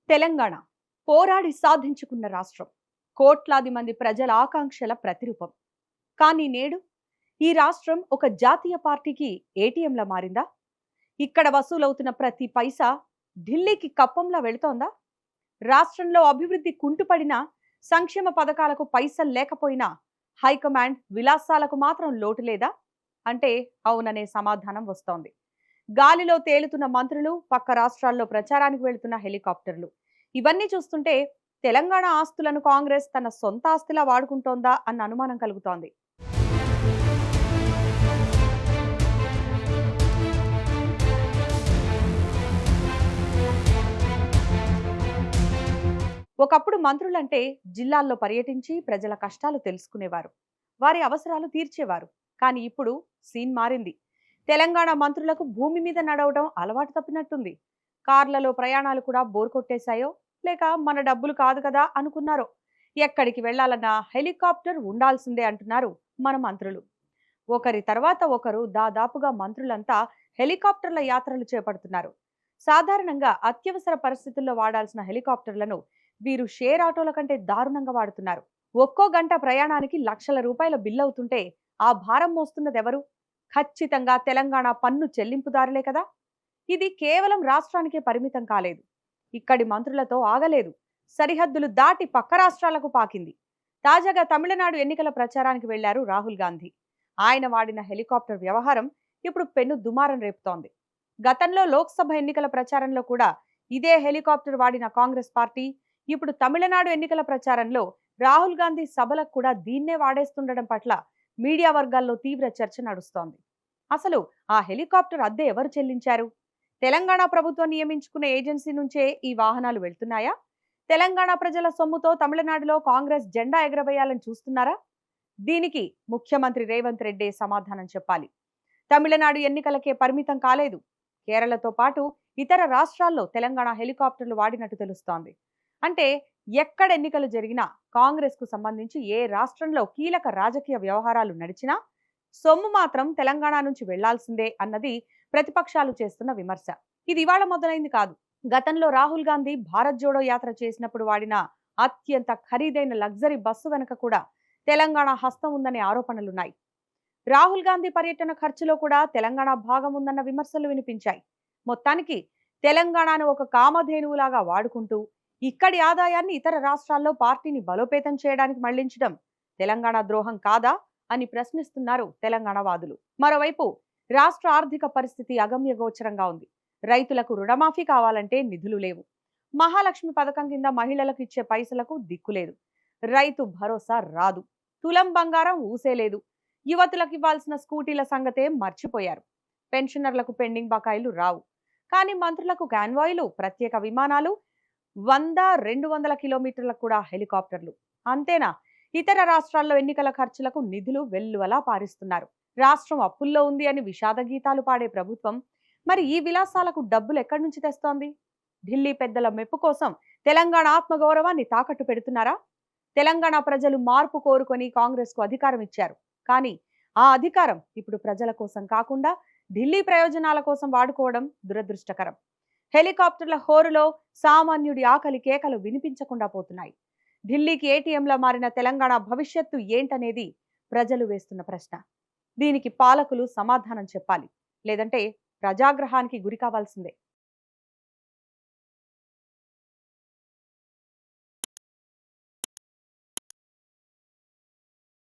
తెలంగాణ పోరాడి సాధించుకున్న రాష్ట్రం. కోట్లాది మంది ప్రజల ఆకాంక్షల ప్రతిరూపం. కానీ నేడు ఈ రాష్ట్రం ఒక జాతీయ పార్టీకి ఏటీఎంలా మారిందా? ఇక్కడ వసూలవుతున్న ప్రతి పైసా ఢిల్లీకి కప్పంలా వెళుతోందా? రాష్ట్రంలో అభివృద్ధి కుంటుపడినా, సంక్షేమ పథకాలకు పైసలు లేకపోయినా హైకమాండ్ విలాసాలకు మాత్రం లోటు లేదా అంటే అవుననే సమాధానం వస్తోంది. గాలిలో తేలుతున్న మంత్రులు, పక్క రాష్ట్రాల్లో ప్రచారానికి వెళుతున్న హెలికాప్టర్లు, ఇవన్నీ చూస్తుంటే తెలంగాణ ఆస్తులను కాంగ్రెస్ తన సొంత ఆస్తిలా వాడుకుంటోందా అన్న అనుమానం కలుగుతోంది. ఒకప్పుడు మంత్రులంటే జిల్లాల్లో పర్యటించి ప్రజల కష్టాలు తెలుసుకునేవారు, వారి అవసరాలు తీర్చేవారు. కానీ ఇప్పుడు సీన్ మారింది. తెలంగాణ మంత్రులకు భూమి మీద నడవడం అలవాటు తప్పినట్టుంది. కార్లలో ప్రయాణాలు కూడా బోర్ కొట్టేశాయో, లేక మన డబ్బులు కాదు కదా అనుకున్నారో, ఎక్కడికి వెళ్లాలన్నా హెలికాప్టర్ ఉండాల్సిందే అంటున్నారు మన మంత్రులు. ఒకరి తర్వాత ఒకరు దాదాపుగా మంత్రులంతా హెలికాప్టర్ల యాత్రలు చేపడుతున్నారు. సాధారణంగా అత్యవసర పరిస్థితుల్లో వాడాల్సిన హెలికాప్టర్లను వీరు షేర్ ఆటోల కంటే దారుణంగా వాడుతున్నారు. ఒక్కో గంట ప్రయాణానికి లక్షల రూపాయల బిల్లు అవుతుంటే ఆ భారం మోస్తున్నదెవరు? ఖచ్చితంగా తెలంగాణ పన్ను చెల్లింపుదారులే కదా. ఇది కేవలం రాష్ట్రానికే పరిమితం కాలేదు. ఇక్కడి మంత్రులతో ఆగలేదు. సరిహద్దులు దాటి పక్క రాష్ట్రాలకు పాకింది. తాజాగా తమిళనాడు ఎన్నికల ప్రచారానికి వెళ్లారు రాహుల్ గాంధీ. ఆయన వాడిన హెలికాప్టర్ వ్యవహారం ఇప్పుడు పెను దుమారం రేపుతోంది. గతంలో లోక్సభ ఎన్నికల ప్రచారంలో కూడా ఇదే హెలికాప్టర్ వాడిన కాంగ్రెస్ పార్టీ ఇప్పుడు తమిళనాడు ఎన్నికల ప్రచారంలో రాహుల్ గాంధీ సభలకు కూడా దీన్నే వాడేస్తుండడం పట్ల మీడియా వర్గాల్లో తీవ్ర చర్చ నడుస్తోంది. అసలు ఆ హెలికాప్టర్ అద్దె ఎవరు చెల్లించారు? తెలంగాణ ప్రభుత్వం నియమించుకున్న ఏజెన్సీ నుంచే ఈ వాహనాలు వెళ్తున్నాయా? తెలంగాణ ప్రజల సొమ్ముతో తమిళనాడులో కాంగ్రెస్ జెండా ఎగరవేయాలని చూస్తున్నారా? దీనికి ముఖ్యమంత్రి రేవంత్ రెడ్డి సమాధానం చెప్పాలి. తమిళనాడు ఎన్నికలకే పరిమితం కాలేదు. కేరళతో పాటు ఇతర రాష్ట్రాల్లో తెలంగాణ హెలికాప్టర్లు వాడినట్టు తెలుస్తోంది. అంటే ఎక్కడ ఎన్నికలు జరిగినా, కాంగ్రెస్ కు సంబంధించి ఏ రాష్ట్రంలో కీలక రాజకీయ వ్యవహారాలు నడిచినా సొమ్ము మాత్రం తెలంగాణ నుంచి వెళ్లాల్సిందే అన్నది ప్రతిపక్షాలు చేస్తున్న విమర్శ. ఇది ఇవాళ మొదలైంది కాదు. గతంలో రాహుల్ గాంధీ భారత్ జోడో యాత్ర చేసినప్పుడు వాడిన అత్యంత ఖరీదైన లగ్జరీ బస్సు వెనుక కూడా తెలంగాణ హస్తం ఉందనే ఆరోపణలున్నాయి. రాహుల్ గాంధీ పర్యటన ఖర్చులో కూడా తెలంగాణ భాగం ఉందన్న విమర్శలు వినిపించాయి. మొత్తానికి తెలంగాణను ఒక కామధేనువులాగా వాడుకుంటూ ఇక్కడి ఆదాయాన్ని ఇతర రాష్ట్రాల్లో పార్టీని బలోపేతం చేయడానికి మళ్లించడం తెలంగాణ ద్రోహం కాదా అని ప్రశ్నిస్తున్నారు తెలంగాణ వాదులు. మరోవైపు రాష్ట్ర ఆర్థిక పరిస్థితి అగమ్య గోచరంగా ఉంది. రైతులకు రుణమాఫీ కావాలంటే నిధులు లేవు. మహాలక్ష్మి పథకం కింద మహిళలకు ఇచ్చే పైసలకు దిక్కులేదు. రైతు భరోసా రాదు. తులం బంగారం ఊసేలేదు. యువతులకు ఇవ్వాల్సిన స్కూటీల సంగతే మర్చిపోయారు. పెన్షనర్లకు పెండింగ్ బకాయిలు రావు. కానీ మంత్రులకు కాన్వాయ్లు, ప్రత్యేక విమానాలు, 100-200 కిలోమీటర్లకు కూడా హెలికాప్టర్లు. అంతేనా, ఇతర రాష్ట్రాల్లో ఎన్నికల ఖర్చులకు నిధులు వెల్లువలా పారిస్తున్నారు. రాష్ట్రం అప్పుల్లో ఉంది అని విషాద గీతాలు పాడే ప్రభుత్వం మరి ఈ విలాసాలకు డబ్బులు ఎక్కడి నుంచి తెస్తోంది? ఢిల్లీ పెద్దల మెప్పు కోసం తెలంగాణ ఆత్మగౌరవాన్ని తాకట్టు పెడుతున్నారా? తెలంగాణ ప్రజలు మార్పు కోరుకొని కాంగ్రెస్ కు అధికారం ఇచ్చారు. కానీ ఆ అధికారం ఇప్పుడు ప్రజల కోసం కాకుండా ఢిల్లీ ప్రయోజనాల కోసం వాడుకోవడం దురదృష్టకరం. హెలికాప్టర్ల హోరులో సామాన్యుడి ఆకలి కేకలు వినిపించకుండా పోతున్నాయి. ఢిల్లీకి ఏటీఎంలా మారిన తెలంగాణ భవిష్యత్తు ఏంటనేది ప్రజలు వేస్తున్న ప్రశ్న. దీనికి పాలకులు సమాధానం చెప్పాలి. లేదంటే ప్రజాగ్రహానికి గురి కావాల్సిందే.